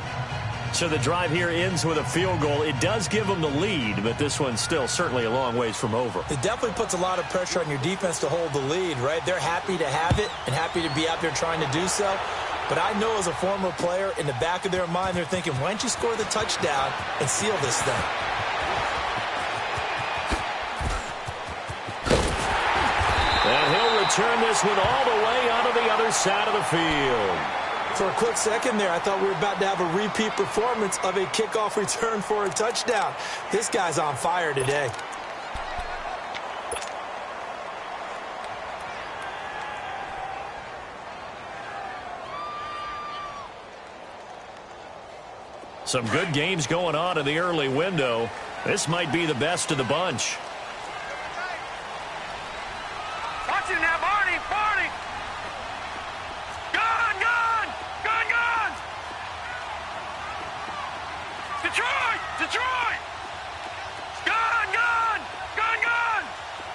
So the drive here ends with a field goal. It does give them the lead, but this one's still certainly a long ways from over. It definitely puts a lot of pressure on your defense to hold the lead, right? They're happy to have it and happy to be out there trying to do so. But I know as a former player, in the back of their mind, they're thinking, why don't you score the touchdown and seal this thing? And he'll return this one all the way onto the other side of the field. For a quick second there, I thought we were about to have a repeat performance of a kickoff return for a touchdown. This guy's on fire today. Some good games going on in the early window. This might be the best of the bunch. Watch it now, Barney, Barney. Gun, gun, gun, gun. Detroit, Detroit. Gun, gun, gun, gun.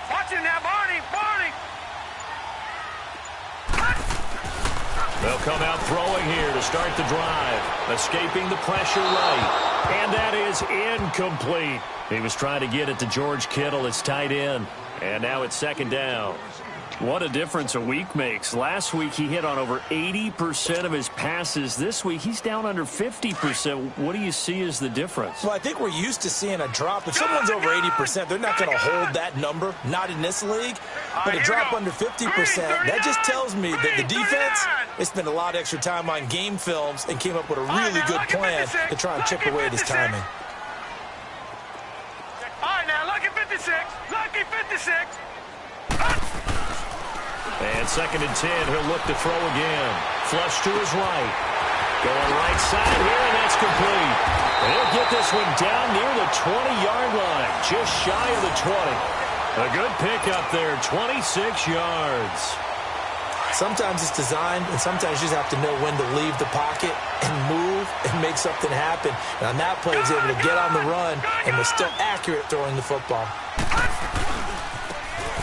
Watch it now, Barney, Barney. They'll come out throwing here to start the drive. Escaping the pressure right. And that is incomplete. He was trying to get it to George Kittle, his tight end. And now it's second down. What a difference a week makes. Last week he hit on over 80% of his passes. This week he's down under 50%. What do you see as the difference? Well, I think we're used to seeing a drop. If someone's over 80%, they're not going to hold that number, not in this league. But a drop under 50%, that just tells me that the defense, they spent a lot of extra time on game films and came up with a really good plan to try and chip away at his timing. All right, now, lucky 56. Lucky 56. And second and 10, he'll look to throw again. Flush to his right. Going right side here, and that's complete. And he'll get this one down near the 20-yard line, just shy of the 20. A good pickup there, 26 yards. Sometimes it's designed, and sometimes you just have to know when to leave the pocket and move and make something happen. And on that play, he was able to get on the run and was still accurate throwing the football.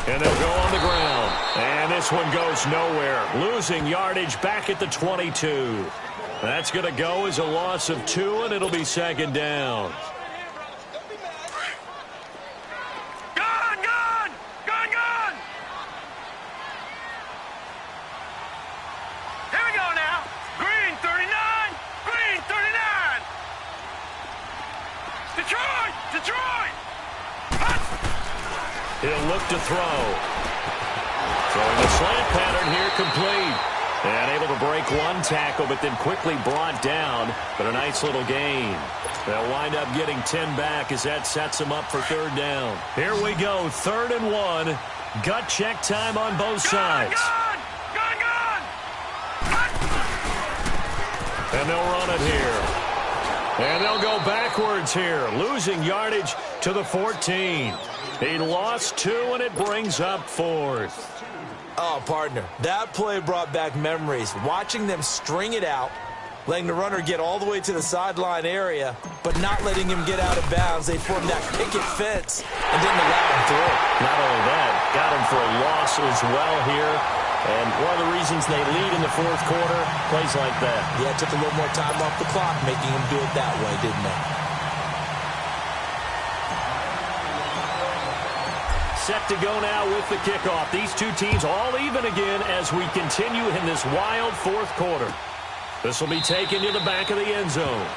And they'll go on the ground. And this one goes nowhere. Losing yardage back at the 22. That's going to go as a loss of 2, and it'll be second down. Gun, gun, gun, gun. Here we go now. Green 39, green 39. Detroit, Detroit. He'll look to throw. Throwing a slant pattern here, complete. And able to break one tackle, but then quickly brought down. But a nice little gain. They'll wind up getting 10 back as that sets them up for third down. Here we go, 3rd and 1. Gut check time on both sides. Gun, gun, gun. And they'll run it here. And they'll go backwards here, losing yardage to the 14. He lost 2, and it brings up 4th. Oh, partner, that play brought back memories. Watching them string it out, letting the runner get all the way to the sideline area, but not letting him get out of bounds. They formed that picket fence and didn't allow him through. Not only that, got him for a loss as well here. And one of the reasons they lead in the 4th quarter, plays like that. Yeah, it took a little more time off the clock, making him do it that way, didn't they? Set to go now with the kickoff. These two teams all even again as we continue in this wild 4th quarter. This will be taken to the back of the end zone.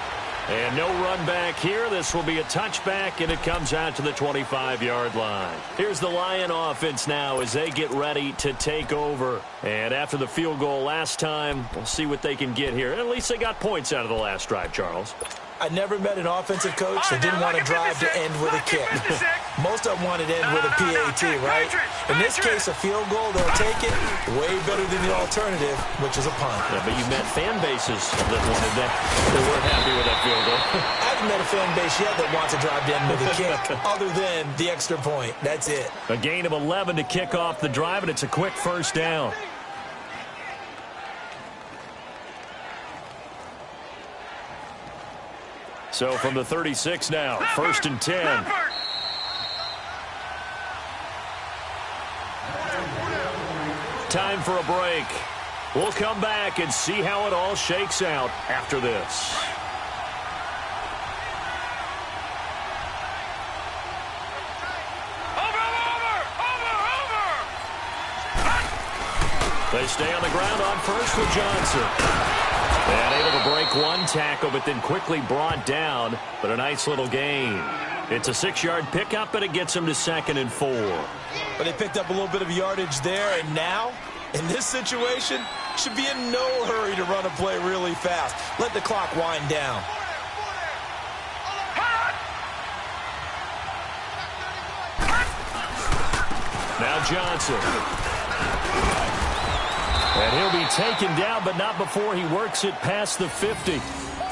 And no run back here. This will be a touchback, and it comes out to the 25-yard line. Here's the Lion offense now as they get ready to take over. And after the field goal last time, we'll see what they can get here. At least they got points out of the last drive, Charles. I never met an offensive coach that didn't want to drive to end with a kick. Most of them wanted to end with a PAT, right? In this case, a field goal, they'll take it way better than the alternative, which is a punt. Yeah, but you met fan bases that wanted that. They weren't happy with that field goal. I haven't met a fan base yet that wants to drive to end with a kick, other than the extra point. That's it. A gain of 11 to kick off the drive, and it's a quick first down. So from the 36 now, first and 10. Time for a break. We'll come back and see how it all shakes out after this. They stay on the ground on first with Johnson. And able to break one tackle, but then quickly brought down. But a nice little gain. It's a 6-yard pickup, and it gets them to 2nd and 4. But they picked up a little bit of yardage there, and now, in this situation, should be in no hurry to run a play really fast. Let the clock wind down. Now Johnson. And he'll be taken down, but not before he works it past the 50.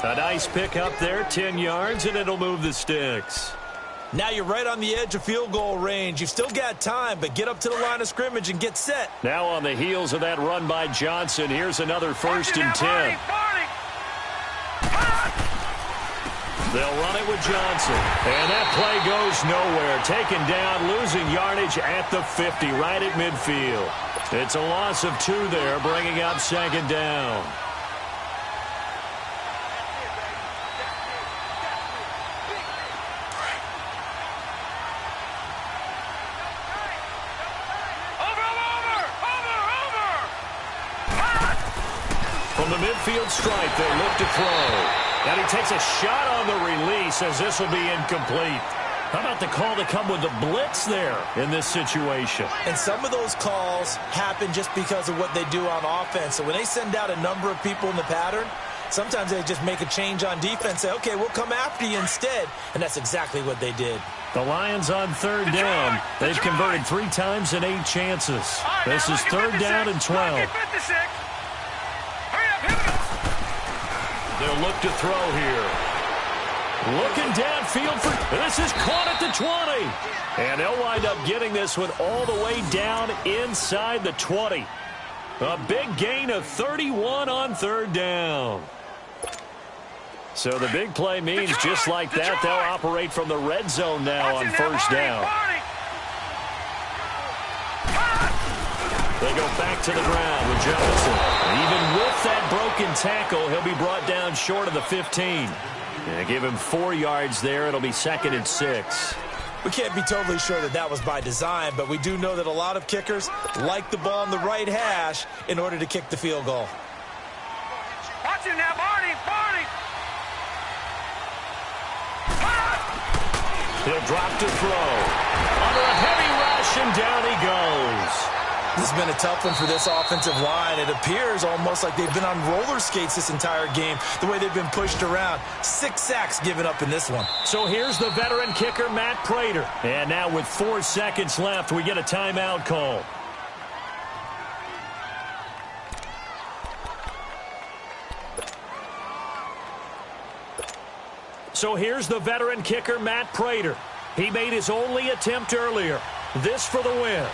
A nice pick up there, 10 yards, and it'll move the sticks. Now you're right on the edge of field goal range. You've still got time, but get up to the line of scrimmage and get set. Now on the heels of that run by Johnson, here's another first and 10. They'll run it with Johnson. And that play goes nowhere. Taken down, losing yardage at the 50, right at midfield. It's a loss of 2 there, bringing up 2nd down. From the midfield stripe, they look to throw. And he takes a shot on the release as this will be incomplete. How about the call to come with the blitz there in this situation? And some of those calls happen just because of what they do on offense. So when they send out a number of people in the pattern, sometimes they just make a change on defense, say, okay, we'll come after you instead. And that's exactly what they did. The Lions on 3rd down. They've converted 3 times in 8 chances. This is 3rd down and 12. They'll look to throw here. Looking downfield for this is caught at the 20. And they'll wind up getting this one all the way down inside the 20. A big gain of 31 on 3rd down. So the big play means just like that, they'll operate from the red zone now on 1st down. They go back to the ground with Johnson. Even with that broken tackle, he'll be brought down short of the 15. And give him 4 yards there. It'll be 2nd and 6. We can't be totally sure that that was by design, but we do know that a lot of kickers like the ball on the right hash in order to kick the field goal. Watch him now, Barney! He'll drop to throw. Under a heavy rush, and down he goes. This has been a tough one for this offensive line. It appears almost like they've been on roller skates this entire game, the way they've been pushed around. 6 sacks given up in this one. So here's the veteran kicker, Matt Prater. And now with 4 seconds left, we get a timeout call. So here's the veteran kicker, Matt Prater. He made his only attempt earlier. This for the win.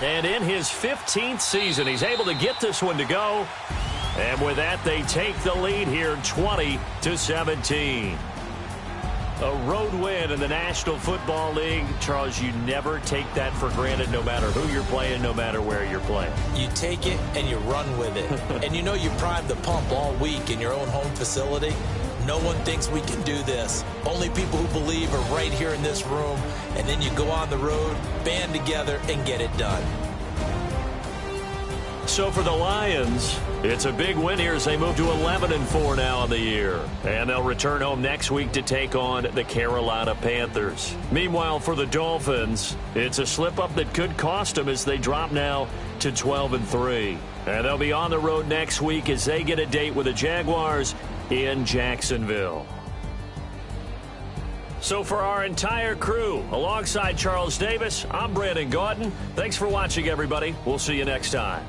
And in his 15th season, he's able to get this one to go. And with that, they take the lead here 20-17. A road win in the National Football League. Charles, you never take that for granted no matter who you're playing, no matter where you're playing. You take it and you run with it. And you know you primed the pump all week in your own home facility. No one thinks we can do this. Only people who believe are right here in this room. And then you go on the road, band together, and get it done. So for the Lions, it's a big win here as they move to 11-4 now in the year. And they'll return home next week to take on the Carolina Panthers. Meanwhile, for the Dolphins, it's a slip-up that could cost them as they drop now to 12-3. And they'll be on the road next week as they get a date with the Jaguars in Jacksonville. So for our entire crew, alongside Charles Davis, I'm Brandon Gaudin. Thanks for watching, everybody. We'll see you next time.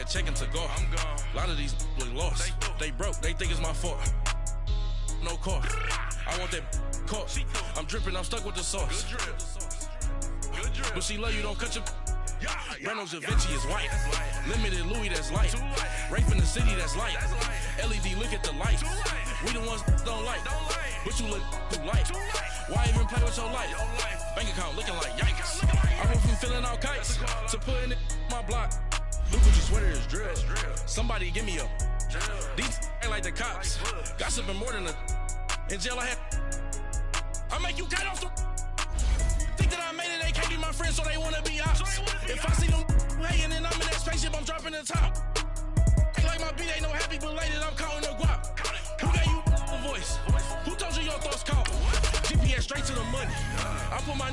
Checking to go. I'm gone. A lot of these look lost. They broke. They think it's my fault. No car. I want that caught. I'm dripping. I'm stuck with the sauce. Good drip. But she love you. Don't cut your. Reynolds Da Vinci is white. Limited Louis, that's light. Rape in the city, that's light. LED, look at the lights. We the ones don't like. But you look too light. Why even play with your life? Bank account looking like yikes. I went from filling out kites to putting it in my block. Look what your sweater is drill. Somebody give me a. These ain't like the cops. Gossiping more than a. In jail I had. I make you cut off the. Think that I made it, they can't be my friends, so they wanna be ops. If I see them hating and I'm in that spaceship, I'm dropping the top. Ain't like my beat ain't no happy belated, I'm calling no guap. Who gave you a voice? Who told you your thoughts count? GPS straight to the money. I put my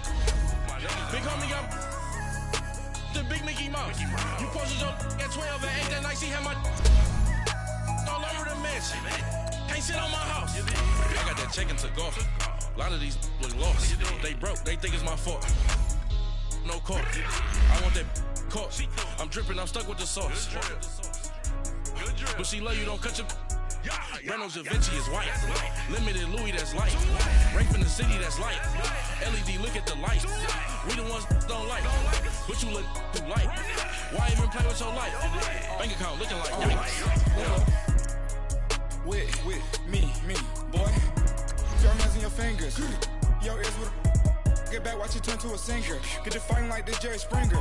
big homie up. The big Mickey Mouse. You posted your at 12 and 8 that night, she had my all over the mansion. Can't sit on my house. I got that checking to golf. A lot of these look lost. They broke, they think it's my fault. No car. I want that caught. I'm dripping, I'm stuck with the sauce. But she love you, don't cut your. Reynolds Da Vinci is white. Limited Louis, that's light. Rape in the city, that's light. LED, look at the light. We the ones don't like. But you look too light. Why even play with your life? Bank account looking like With me, boy. Your hands in your fingers. Your ears with a get back, watch you turn to a singer. Get to fighting like this Jerry Springer.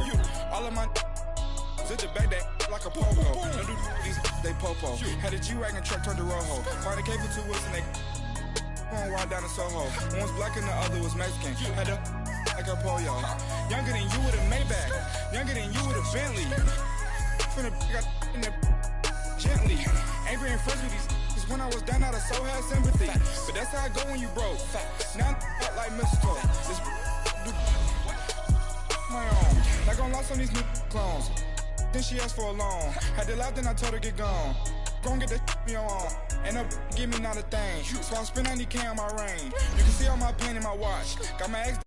All of my sit the back that like a popo. Don't do these they popo. Had a G-Wagon truck turned to Rojo. Find a cable 2 wheels and they going wild down in Soho. One was black and the other was Mexican. Had a like a pollo. Younger than you with a Maybach. Younger than you with a Bentley. From the got in the gently. Angry and friends with these. When I was down out of so had sympathy. But that's how I go when you broke. Now I'm like mistletoe. This my own. Not gonna lost on these new clones. Then she asked for a loan. Had to laugh, then I told her get gone. Gon' get that me on. And up give me not a thing. So I spend 90K on my ring. You can see all my pain in my watch. Got my ex